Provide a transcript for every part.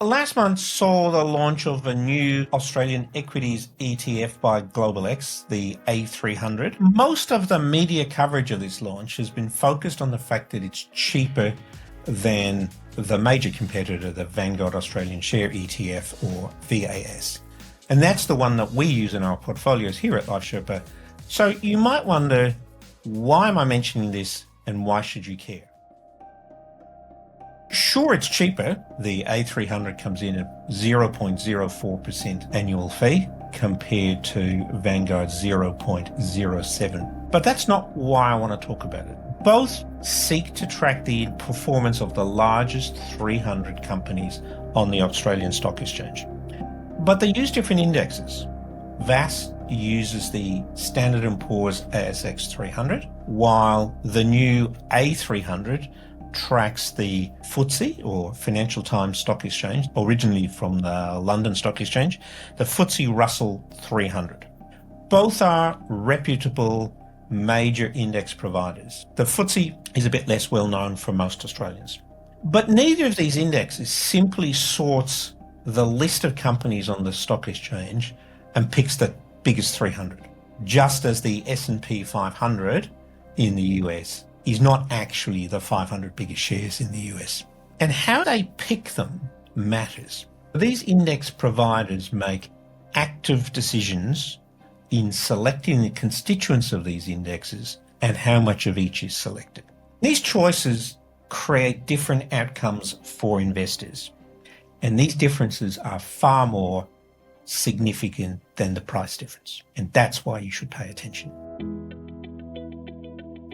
Last month saw the launch of a new Australian equities ETF by Global X, the A300. Most of the media coverage of this launch has been focused on the fact that it's cheaper than the major competitor, the Vanguard Australian Share ETF, or VAS. And that's the one that we use in our portfolios here at LifeSherpa. So you might wonder, why am I mentioning this and why should you care? Sure, it's cheaper. The A300 comes in at 0.04% annual fee compared to Vanguard's 0.07. But that's not why I want to talk about it. Both seek to track the performance of the largest 300 companies on the Australian Stock Exchange. But they use different indexes. VAS uses the Standard & Poor's ASX 300, while the new A300 tracks the FTSE, or Financial Times Stock Exchange, originally from the London Stock Exchange, the FTSE Russell 300. Both are reputable major index providers. The FTSE is a bit less well known for most Australians. But neither of these indexes simply sorts the list of companies on the stock exchange and picks the biggest 300, just as the S&P 500 in the US is not actually the 500 biggest shares in the US. And how they pick them matters. These index providers make active decisions in selecting the constituents of these indexes and how much of each is selected. These choices create different outcomes for investors, and these differences are far more significant than the price difference, and that's why you should pay attention.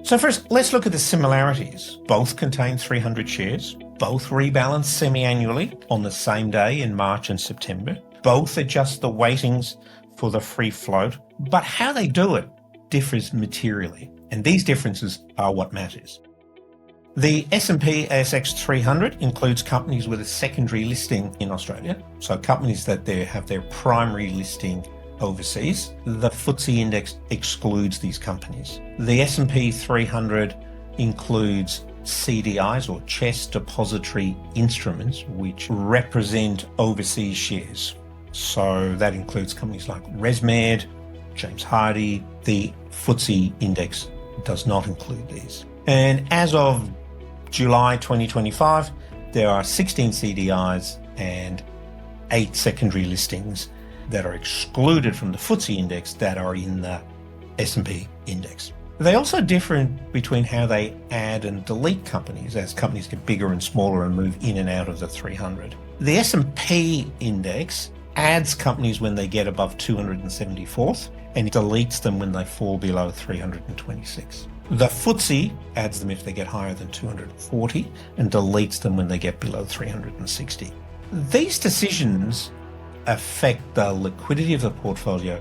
So first, let's look at the similarities. Both contain 300 shares, both rebalance semi-annually on the same day in March and September, both adjust the weightings for the free float, but how they do it differs materially, and these differences are what matters. The S&P ASX 300 includes companies with a secondary listing in Australia, so companies that have their primary listing overseas. The FTSE index excludes these companies. The S&P 300 includes CDIs, or CHESS depository instruments, which represent overseas shares. So that includes companies like ResMed, James Hardie. The FTSE index does not include these. And as of July 2025, there are 16 CDIs and 8 secondary listings that are excluded from the FTSE index that are in the S&P index. They also differ between how they add and delete companies as companies get bigger and smaller and move in and out of the 300. The S&P index adds companies when they get above 274th and deletes them when they fall below 326. The FTSE adds them if they get higher than 240 and deletes them when they get below 360. These decisions affect the liquidity of the portfolio,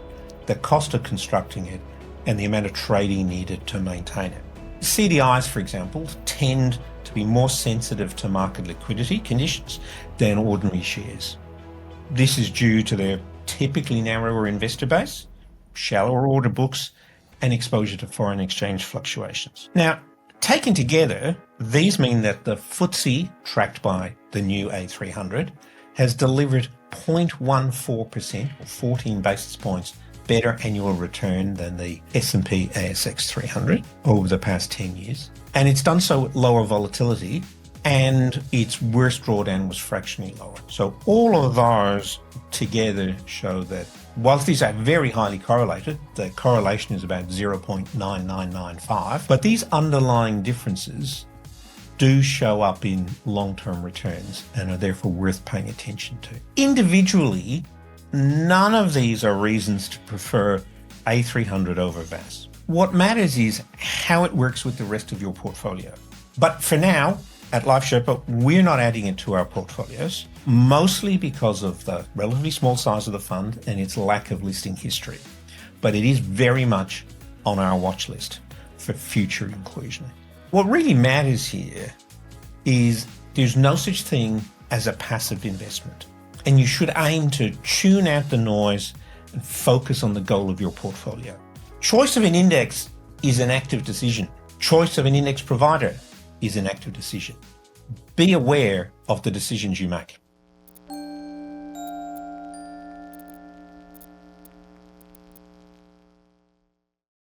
the cost of constructing it, and the amount of trading needed to maintain it. CDIs, for example, tend to be more sensitive to market liquidity conditions than ordinary shares. This is due to their typically narrower investor base, shallower order books, and exposure to foreign exchange fluctuations. Now, taken together, these mean that the FTSE, tracked by the new A300, has delivered 0.14%, or 14 basis points, better annual return than the S&P ASX 300 over the past 10 years. And it's done so with lower volatility, and its worst drawdown was fractionally lower. So all of those together show that whilst these are very highly correlated, the correlation is about 0.9995, but these underlying differences do show up in long-term returns and are therefore worth paying attention to. Individually, none of these are reasons to prefer A300 over VAS. What matters is how it works with the rest of your portfolio. But for now, at LifeSherpa, we're not adding it to our portfolios, mostly because of the relatively small size of the fund and its lack of listing history. But it is very much on our watch list for future inclusion. What really matters here is there's no such thing as a passive investment, and you should aim to tune out the noise and focus on the goal of your portfolio. Choice of an index is an active decision. Choice of an index provider is an active decision. Be aware of the decisions you make.